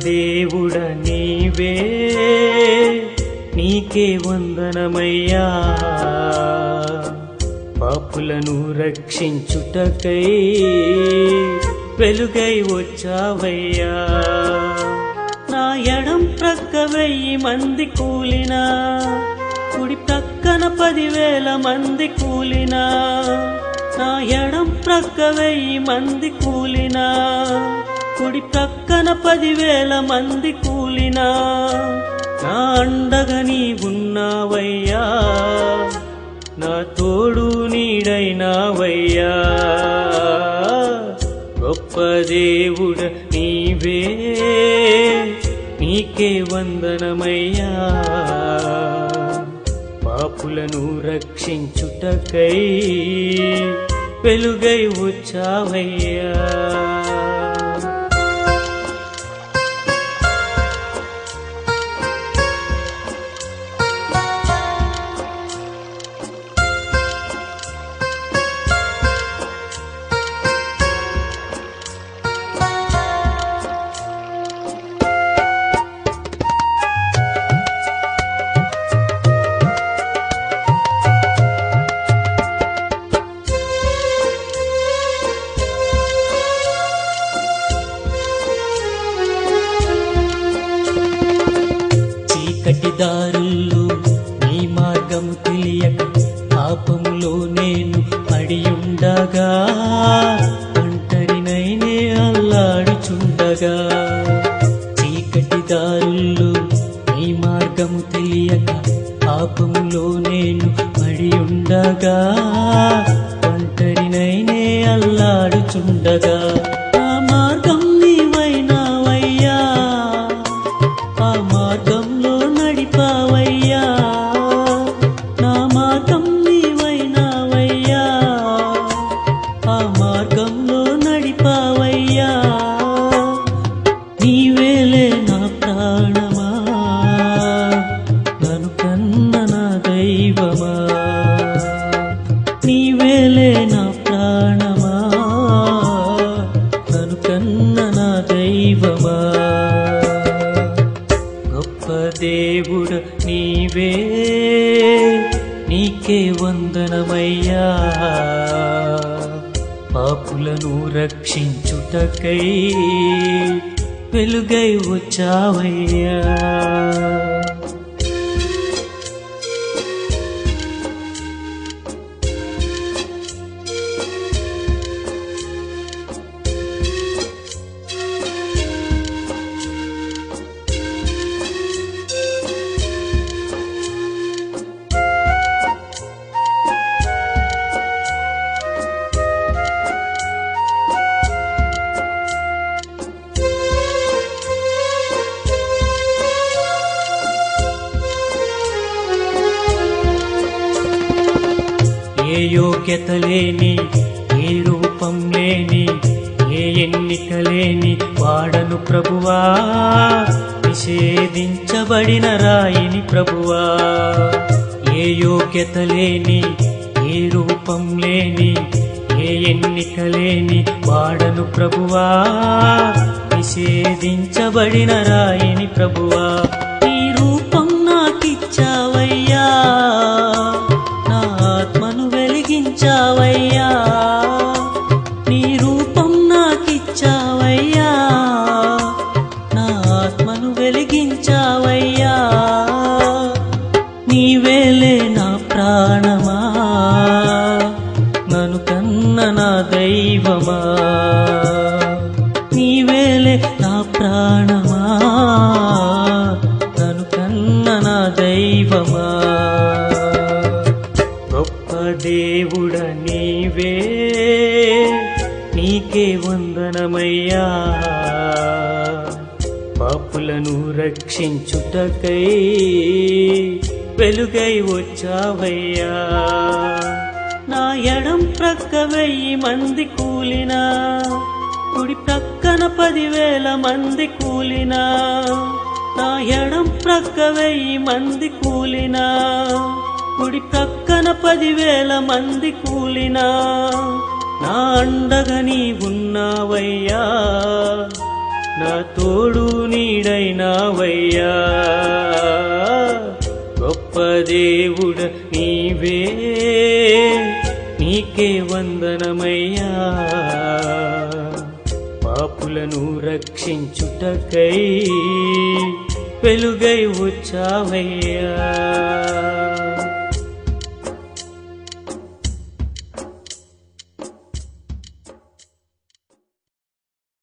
దేవుడ నీవే నీకే వందనమయ్యా పాపులను రక్షించుటకై వెలుగై వచ్చావయ్యా నా ఎడం ప్రక్క 1000 మంది కూలినా కుడి ప్రక్కన 10,000 మంది కూలినా నా ఎడం ప్రక్క 1000 మంది కూలినా కుడి ప్రక్కన 10,000 మంది కూలినా నా అండగా నీవున్నావయ్యా నా తోడు నీడైనావయ్యా గొప్ప దేవుడ నీవే నీకే వందనమయ్యా పాపులను రక్షించుటకై వెలుగై వచ్చావయ్యా దారుల్లో నీ మార్గము తెలియక పాపములో నేను పడియుండగా ఒంటరినైనే అల్లాడుచుండగా చీకటి దారుల్లో నీ మార్గము తెలియక పాపములో నేను పడియుండగా ఒంటరినైనే అల్లాడుచుండగా ఆ మార్గం నీవైనావయ్యా ఆ మార్గంలో నడిపావయ్యా నా మార్గం నీవైనావయ్యా ఆ మార్గంలో నడిపావయ్యా నీవేలే నా ప్రాణమా నన్ను కన్న నా దైవమా నీవేలే నా ప్రాణమా నన్ను కన్న నా దైవమా దేవుడ నీవే నీకే వందనమయ్యా పాపులను రక్షించుటకై వెలుగై వచ్చావయ్యా ఏ యోగ్యత లేని ఏ రూపం లేని ఏ ఎన్నిక లేని వాడను ప్రభువా నిషేధించబడిన రాయిని ప్రభువా ఏ యోగ్యత లేని ఏ రూపం లేని ఏ ఎన్నిక లేని వాడను ప్రభువా నిషేధించబడిన రాయిని ప్రభువా ఈ రూపం నాకిచ్చావయ్యా ఆత్మను వెలిగించావయ్యా నీ రూపం నాకిచ్చావయ్యా నా ఆత్మను వెలిగించావయ్యా నీవేలే నా ప్రాణమా నన్ను కన్న నా దైవమా నీవేలే నా ప్రాణమా నన్ను కన్న నా దైవమా దేవుడ నీవే నీకే వందనమయ్యా పాపులను రక్షించుటకై వెలుగై వచ్చావయ్యా నా ఎడం ప్రక్క 1000 మంది కూలినా కుడి ప్రక్కన 10,000 మంది కూలినా నా ఎడం ప్రక్క 1000 మంది కూలినా కుడి ప్రక్కన 10,000 మంది కూలినా నా అండగా నీవున్నావయ్యా నా తోడు నీడైనావయ్యా. గొప్ప దేవుడ నీవే, నీకే వందనమయ్యా. పాపులను రక్షించుటకై వెలుగై వచ్చావయ్యా.